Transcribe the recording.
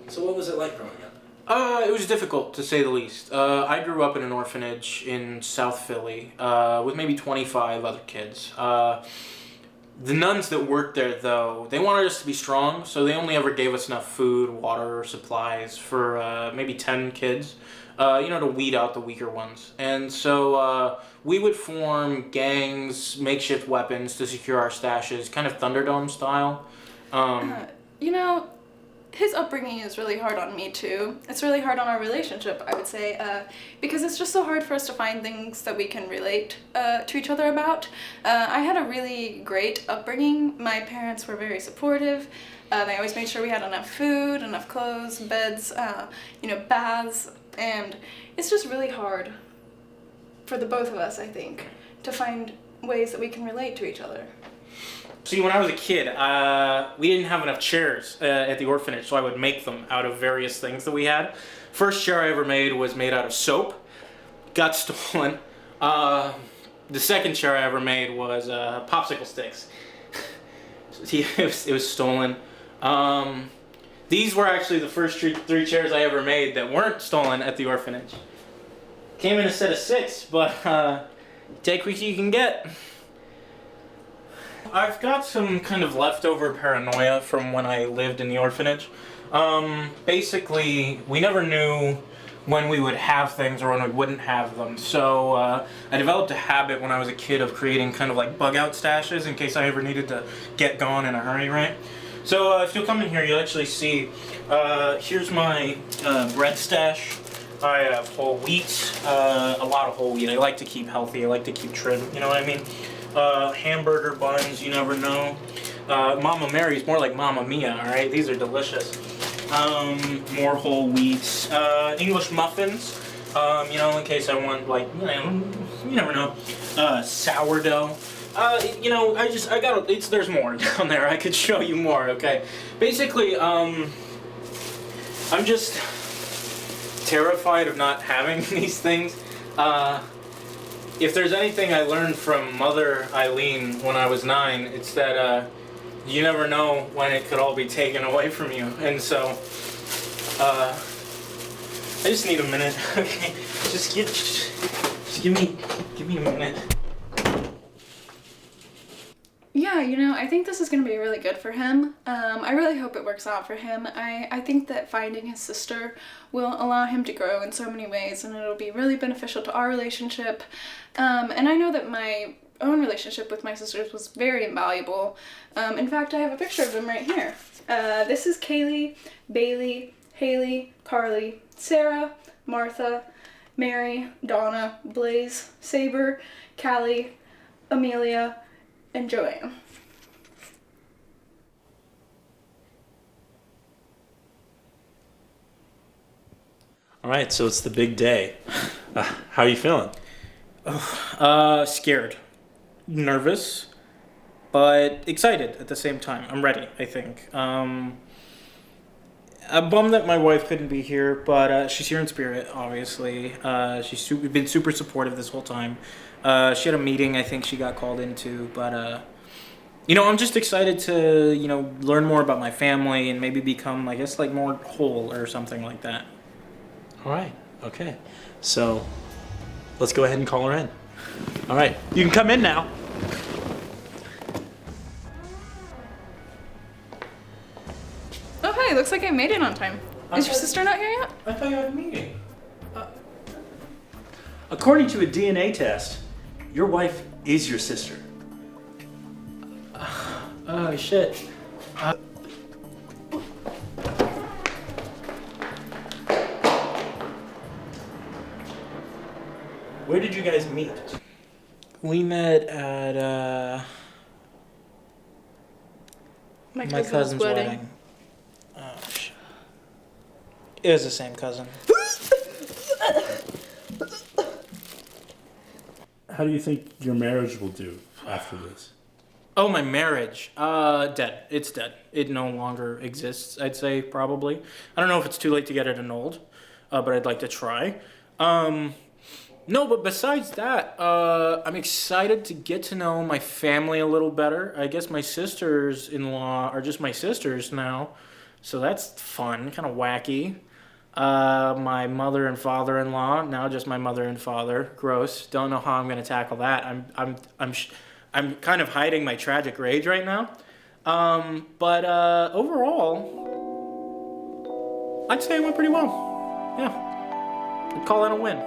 So what was it like growing up? It was difficult, to say the least. I grew up in an orphanage in South Philly with maybe 25 other kids. The nuns that worked there, though, they wanted us to be strong, so they only ever gave us enough food, water, supplies for maybe 10 kids, to weed out the weaker ones. And so we would form gangs, makeshift weapons to secure our stashes, kind of Thunderdome style. You know, his upbringing is really hard on me too. It's really hard on our relationship, I would say, because it's just so hard for us to find things that we can relate to each other about. I had a really great upbringing. My parents were very supportive. They always made sure we had enough food, enough clothes, beds, baths, and it's just really hard for the both of us, I think, to find ways that we can relate to each other. See, when I was a kid, we didn't have enough chairs at the orphanage, so I would make them out of various things that we had. First chair I ever made was made out of soap. Got stolen. The second chair I ever made was popsicle sticks. It was stolen. These were actually the first three chairs I ever made that weren't stolen at the orphanage. Came in a set of 6, but take what you can get. I've got some kind of leftover paranoia from when I lived in the orphanage. Basically, we never knew when we would have things or when we wouldn't have them. So I developed a habit when I was a kid of creating kind of like bug out stashes in case I ever needed to get gone in a hurry, right? So if you'll come in here, you'll actually see, here's my bread stash. I have whole wheat, a lot of whole wheat. I like to keep healthy, I like to keep trim, you know what I mean? Hamburger buns, you never know. Mama Mary's, more like Mama Mia, alright? These are delicious. More whole wheats. English muffins, in case I want, you never know. Sourdough. There's more down there. I could show you more, okay? Basically, I'm just terrified of not having these things. If there's anything I learned from Mother Eileen when I was 9, it's that you never know when it could all be taken away from you. And so, I just need a minute. Okay, just give me a minute. Yeah, I think this is going to be really good for him. I really hope it works out for him. I think that finding his sister will allow him to grow in so many ways, and it'll be really beneficial to our relationship. And I know that my own relationship with my sisters was very invaluable. In fact, I have a picture of them right here. This is Kaylee, Bailey, Haley, Carly, Sarah, Martha, Mary, Donna, Blaze, Saber, Callie, Amelia, and Joanne. All right, so it's the big day. How are you feeling? Scared. Nervous. But excited at the same time. I'm ready, I think. I'm bummed that my wife couldn't be here, but she's here in spirit, obviously. She's been super supportive this whole time. She had a meeting I think she got called into, but, I'm just excited to, learn more about my family and maybe become, I guess, more whole or something like that. All right, okay. So let's go ahead and call her in. All right, you can come in now. Oh, hey, looks like I made it on time. Is your sister not here yet? I thought you had a meeting. According to a DNA test, your wife is your sister. Oh, shit. Where did you guys meet? We met at, my cousin's wedding. Oh, shit. It was the same cousin. How do you think your marriage will do after this? Oh, my marriage. Dead. It's dead. It no longer exists, I'd say, probably. I don't know if it's too late to get it annulled, but I'd like to try. No, but besides that, I'm excited to get to know my family a little better. I guess my sisters-in-law are just my sisters now. So that's fun, kind of wacky. My mother and father-in-law, now just my mother and father. Gross. Don't know how I'm gonna tackle that. I'm kind of hiding my tragic rage right now. But overall, I'd say it went pretty well. Yeah, I'd call that a win.